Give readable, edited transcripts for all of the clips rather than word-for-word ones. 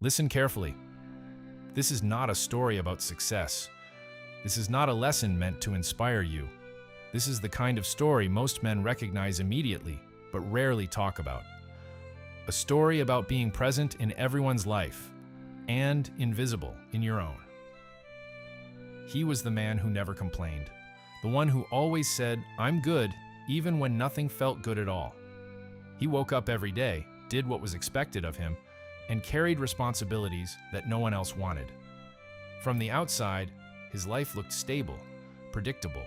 Listen carefully. This is not a story about success. This is not a lesson meant to inspire you. This is the kind of story most men recognize immediately, but rarely talk about. A story about being present in everyone's life and invisible in your own. He was the man who never complained, the one who always said, "I'm good," even when nothing felt good at all. He woke up every day, did what was expected of him, and carried responsibilities that no one else wanted. From the outside, his life looked stable, predictable,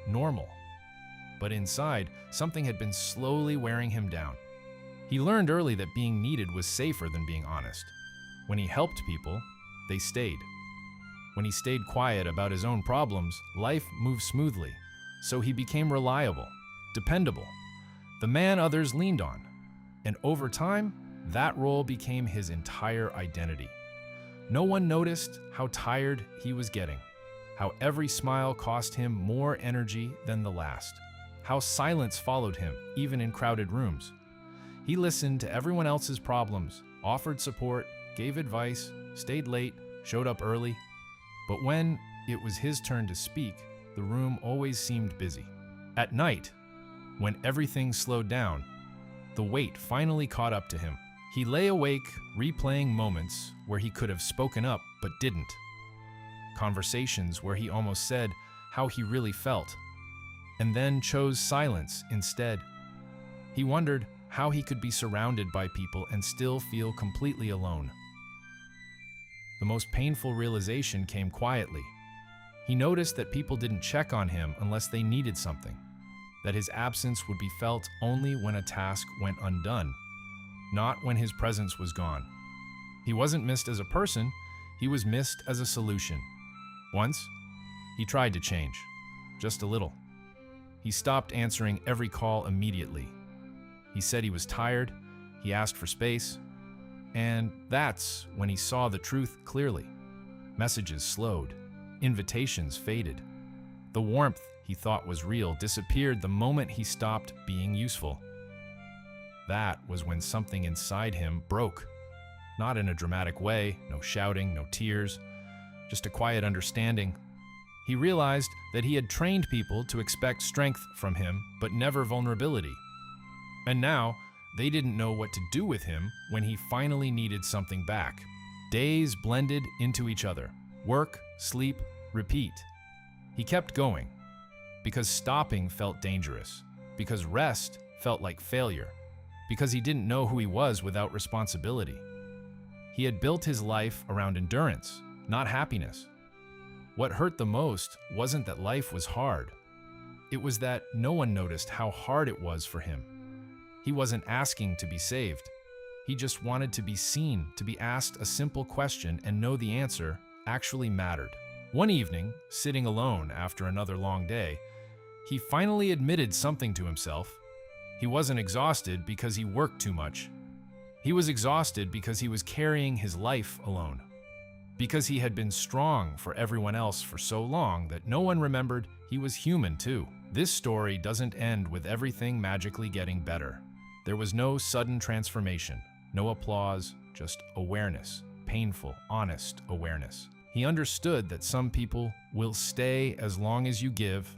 normal. But inside, something had been slowly wearing him down. He learned early that being needed was safer than being honest. When he helped people, they stayed. When he stayed quiet about his own problems, life moved smoothly. So he became reliable, dependable, the man others leaned on. And over time, that role became his entire identity. No one noticed how tired he was getting, how every smile cost him more energy than the last, how silence followed him, even in crowded rooms. He listened to everyone else's problems, offered support, gave advice, stayed late, showed up early. But when it was his turn to speak, the room always seemed busy. At night, when everything slowed down, the weight finally caught up to him. He lay awake, replaying moments where he could have spoken up but didn't. Conversations where he almost said how he really felt, and then chose silence instead. He wondered how he could be surrounded by people and still feel completely alone. The most painful realization came quietly. He noticed that people didn't check on him unless they needed something, that his absence would be felt only when a task went undone, not when his presence was gone. He wasn't missed as a person, he was missed as a solution. Once, he tried to change, just a little. He stopped answering every call immediately. He said he was tired, he asked for space, and that's when he saw the truth clearly. Messages slowed, invitations faded. The warmth he thought was real disappeared the moment he stopped being useful. That was when something inside him broke. Not in a dramatic way, no shouting, no tears, just a quiet understanding. He realized that he had trained people to expect strength from him, but never vulnerability. And now, they didn't know what to do with him when he finally needed something back. Days blended into each other. Work, sleep, repeat. He kept going, because stopping felt dangerous, because rest felt like failure, because he didn't know who he was without responsibility. He had built his life around endurance, not happiness. What hurt the most wasn't that life was hard. It was that no one noticed how hard it was for him. He wasn't asking to be saved. He just wanted to be seen, to be asked a simple question and know the answer actually mattered. One evening, sitting alone after another long day, he finally admitted something to himself. He wasn't exhausted because he worked too much. He was exhausted because he was carrying his life alone. Because he had been strong for everyone else for so long that no one remembered he was human too. This story doesn't end with everything magically getting better. There was no sudden transformation, no applause, just awareness, painful, honest awareness. He understood that some people will stay as long as you give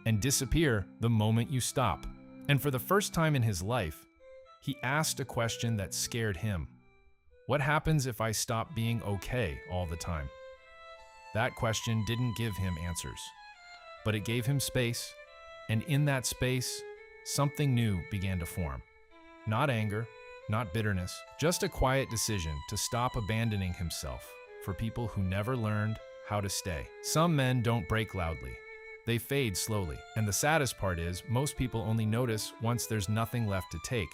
and disappear the moment you stop. And for the first time in his life, he asked a question that scared him. What happens if I stop being okay all the time? That question didn't give him answers, but it gave him space, and in that space, something new began to form. Not anger, not bitterness, just a quiet decision to stop abandoning himself for people who never learned how to stay. Some men don't break loudly. They fade slowly, and the saddest part is most people only notice once there's nothing left to take.